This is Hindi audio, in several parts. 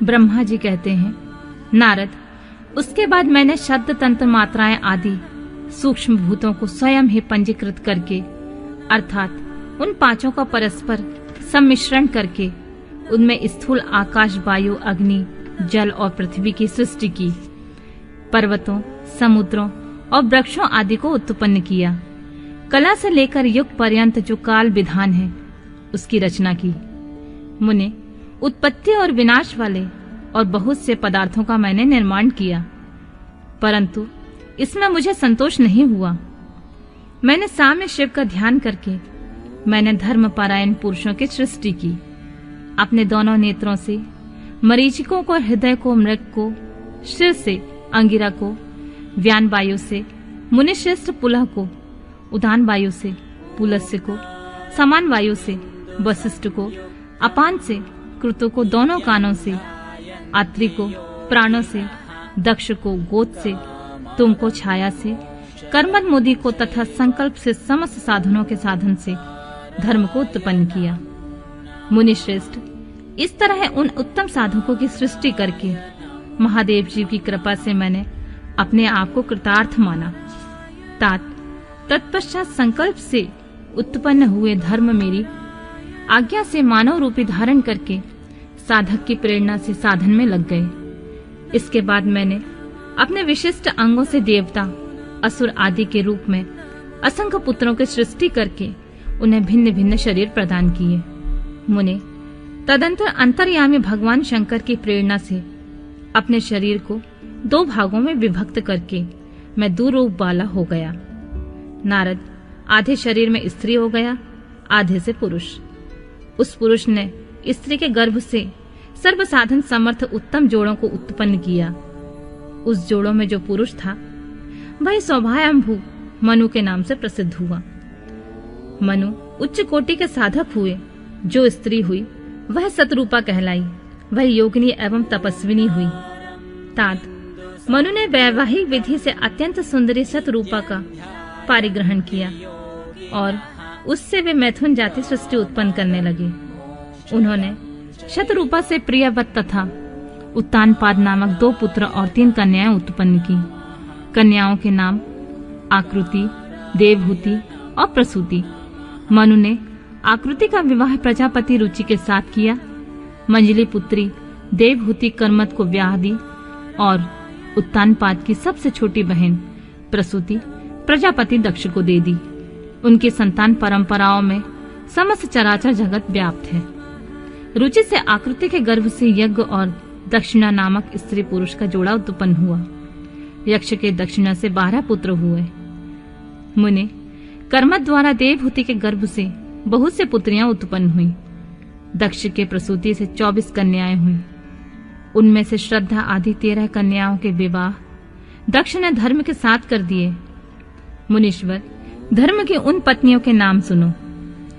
ब्रह्मा जी कहते हैं, नारद, उसके बाद मैंने शब्द तंत्र मात्राएं आदि सूक्ष्म भूतों को स्वयं ही पंजीकृत करके, अर्थात उन पांचों का परस्पर सम्मिश्रण करके उनमें स्थूल आकाश, वायु, अग्नि, जल और पृथ्वी की सृष्टि की। पर्वतों, समुद्रों और वृक्षों आदि को उत्पन्न किया। कला से लेकर युग पर्यंत जो काल विधान है उसकी रचना की। मुने, उत्पत्ति और विनाश वाले और बहुत से पदार्थों का मैंने निर्माण किया, परंतु इसमें मुझे संतोष नहीं हुआ। मैंने साम्य शिव का ध्यान करके मैंने धर्मपरायण पुरुषों की सृष्टि की। अपने दोनों नेत्रों से मरीचिकों को, हृदय को मृग को, शिर से अंगिरा को, व्यान वायु से मुनिश्रेष्ठ पुलह को, उदान वायु से पुलस्त्य को, समान वायु से वशिष्ठ को, अपान से कृतु को, दोनों कानों से आत्रि को, प्राणों से दक्ष को, गोद से तुमको, छाया से कर्मद मुदि को तथा संकल्प से समस्त साधनों के साधन से धर्म को उत्पन्न किया। मुनिश्रेष्ठ, इस तरह उन उत्तम साधकों की सृष्टि करके महादेव जी की कृपा से मैंने अपने आप को कृतार्थ माना। तत्पश्चात संकल्प से उत्पन्न हुए धर्म मेरी आज्ञा से मानव रूपी धारण करके साधक की प्रेरणा से साधन में लग गए। इसके बाद मैंने अपने विशिष्ट अंगों से देवता, असुर आदि के रूप में असंख्य पुत्रों की सृष्टि करके उन्हें भिन्न भिन्न शरीर प्रदान किए। मुने, तदंतर अंतर्यामी भगवान शंकर की प्रेरणा से अपने शरीर को 2 भागों में विभक्त करके मैं दुरूप वाला हो गया। नारद, आधे शरीर में स्त्री हो गया, आधे से पुरुष। उस पुरुष ने स्त्री के गर्भ से सर्व साधन समर्थ उत्तम जोड़ों को उत्पन्न किया। उस जोड़ों में जो पुरुष था वही सौभायंभू मनु के नाम से प्रसिद्ध हुआ। मनु उच्च कोटि के साधक हुए। जो स्त्री हुई वह सतरूपा कहलाई। वह योगिनी एवं तपस्विनी हुई। मनु ने वैवाहिक विधि से अत्यंत सुंदरी सतरूपा का पारिग्रहण किया और उससे वे मैथुन जाति सृष्टि उत्पन्न करने लगे। उन्होंने शतरूपा से प्रियवत तथा उत्तानपाद नामक 2 पुत्र और 3 कन्याएं उत्पन्न की। कन्याओं के नाम आकृति, देवहूति और प्रसूति। मनु ने आकृति का विवाह प्रजापति रुचि के साथ किया। मंजली पुत्री देवहूति कर्मत को ब्याह दी और उत्तानपाद की सबसे छोटी बहन प्रसूति प्रजापति दक्ष को दे दी। उनकी संतान परंपराओं में समस्त चराचर जगत व्याप्त है। रुचि से आकृति के गर्भ से यज्ञ और दक्षिणा नामक स्त्री पुरुष का जोड़ा उत्पन्न हुआ। यक्ष के दक्षिणा से 12 पुत्र हुए। मुने, कर्मत द्वारा देवहूति के गर्भ से बहुत से पुत्रियां उत्पन्न हुई। दक्ष के प्रसूति से 24 कन्याएं हुई। उनमें से श्रद्धा आदि 13 कन्याओं के विवाह दक्ष ने धर्म के साथ कर दिए। मुनीश्वर, धर्म की उन पत्नियों के नाम सुनो: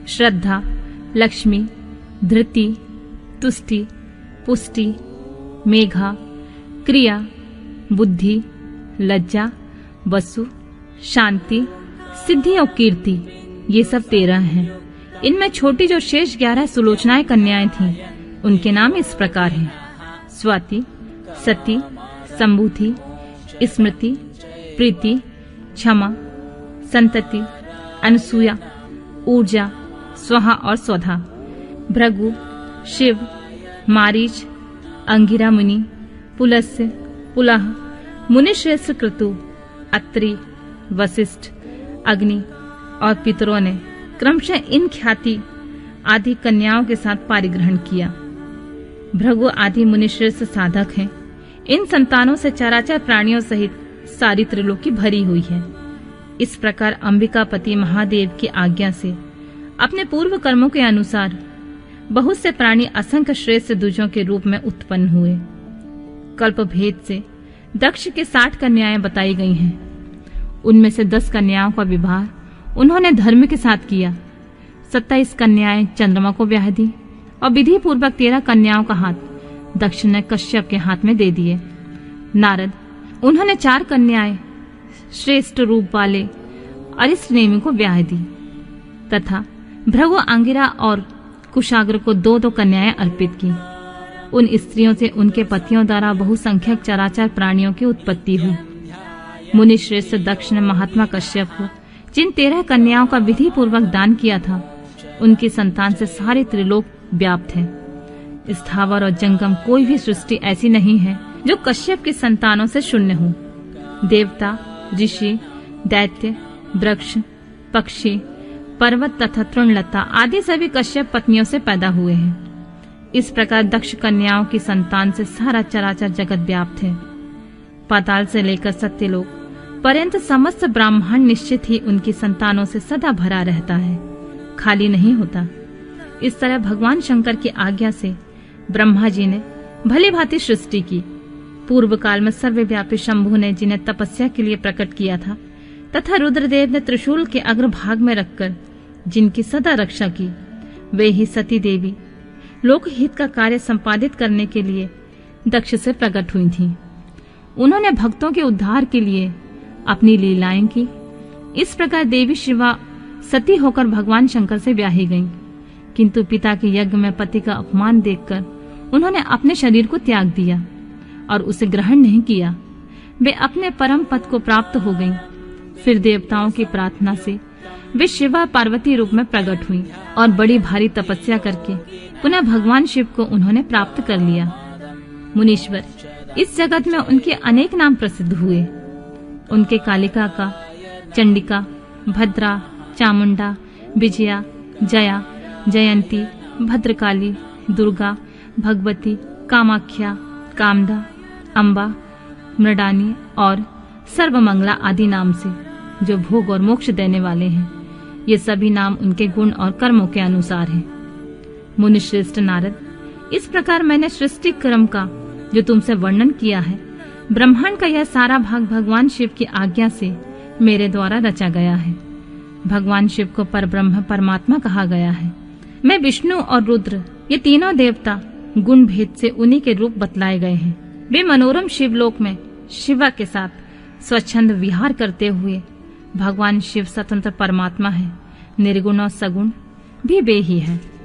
श्रद्धा, लक्ष्मी, धृति, तुष्टि, पुष्टि, मेघा, क्रिया, बुद्धि, लज्जा, वसु, शांति, सिद्धि और कीर्ति। ये सब 13 हैं। इनमें छोटी जो शेष 11 सुलोचनाएं कन्याएं थीं, उनके नाम इस प्रकार हैं: स्वाति, सती, संबुधि, स्मृति, प्रीति, क्षमा, संतति, अनसूया, ऊर्जा, स्वाहा और स्वधा। भृगु, शिव, मारीच, अंगिरा मुनि, पुलस्त्य, पुलह, मुनिश्रेष्ठ कृतु, अत्रि, वशिष्ठ, अग्नि और पितरों ने क्रमशः इन ख्याति आदि कन्याओं के साथ पारिग्रहण किया। भृगु आदि मुनिश्रेष्ठ साधक हैं। इन संतानों से चराचर प्राणियों सहित सारी त्रिलोकी भरी हुई है। इस प्रकार अंबिकापति महादेव की आज्ञा से अपने पूर्व कर्मों के अनुसार बहुत से प्राणी असंख्य श्रेष्ठ द्विजों के रूप में उत्पन्न हुए। कल्प भेद से दक्ष के 60 कन्याएं बताई गई हैं। उनमें से 10 कन्याओं का विवाह उन्होंने धर्म के साथ किया। 27 कन्याएं चंद्रमा को ब्याह दी और विधि पूर्वक 13 कन्याओं का हाथ दक्ष ने कश्यप के हाथ में दे दिए। नारद, उन्होंने 4 कन्याएं श्रेष्ठ रूप वाले अरिष्टनेमि को ब्याह दी तथा भृगु, अंगिरा और कुशाग्र को 2-2 कन्याएं अर्पित की। उन स्त्रियों से उनके पतियों द्वारा बहुसंख्यक चराचर प्राणियों की उत्पत्ति हुई। मुनि श्रेष्ठ दक्ष ने महात्मा कश्यप को जिन 13 कन्याओं का विधि पूर्वक दान किया था, उनकी संतान से सारे त्रिलोक व्याप्त है। स्थावर और जंगम कोई भी सृष्टि ऐसी नहीं है जो कश्यप की संतानों से शून्य हो। देवता, ऋषि, दैत्य, वृक्ष, पक्षी, पर्वत तथा तृणलता आदि सभी कश्यप पत्नियों से पैदा हुए हैं। इस प्रकार दक्ष कन्याओं की संतान से सारा चराचर जगत व्याप्त है। पाताल से लेकर सत्यलोक पर्यंत समस्त ब्रह्मांड निश्चित ही उनकी संतानों से सदा भरा रहता है, खाली नहीं होता। इस तरह भगवान शंकर की आज्ञा से ब्रह्मा जी ने भली भांति सृष्टि की। पूर्व काल में सर्वव्यापी शंभु ने जिन्हें तपस्या के लिए प्रकट किया था तथा रुद्रदेव ने त्रिशूल के अग्रभाग में रखकर जिनकी सदा रक्षा की, वे ही सती देवी लोकहित का कार्य संपादित करने के लिए दक्ष से प्रकट हुई थीं। उन्होंने भक्तों के उद्धार के लिए अपनी लीलाएं की। इस प्रकार देवी शिवा सती होकर भगवान शंकर से ब्याही गईं, किंतु पिता के यज्ञ में पति का अपमान देखकर उन्होंने अपने शरीर को त्याग दिया और उसे ग्रहण नहीं किया। वे अपने परम पद को प्राप्त हो गईं। फिर देवताओं की प्रार्थना से वे शिवा पार्वती रूप में प्रकट हुई और बड़ी भारी तपस्या करके पुनः भगवान शिव को उन्होंने प्राप्त कर लिया। मुनीश्वर, इस जगत में उनके अनेक नाम प्रसिद्ध हुए। उनके कालिका का, चंडिका, भद्रा, चामुंडा, विजया, जया, जयंती, भद्रकाली, दुर्गा, भगवती, कामाख्या, कामदा, अम्बा, मृडानी और सर्वमंगला आदि नाम से, जो भोग और मोक्ष देने वाले हैं। ये सभी नाम उनके गुण और कर्मों के अनुसार हैं। मुनिश्रेष्ठ नारद, इस प्रकार मैंने सृष्टि क्रम का जो तुमसे वर्णन किया है, ब्रह्मांड का यह सारा भाग भगवान शिव की आज्ञा से मेरे द्वारा रचा गया है। भगवान शिव को परब्रह्म परमात्मा कहा गया है। मैं विष्णु और रुद्र, ये तीनों देवता गुण भेद से उन्हीं के रूप बतलाए गए हैं। वे मनोरम शिवलोक में शिवा के साथ स्वच्छंद विहार करते हुए भगवान शिव स्वतंत्र परमात्मा है। निर्गुण और सगुण भी वे ही है।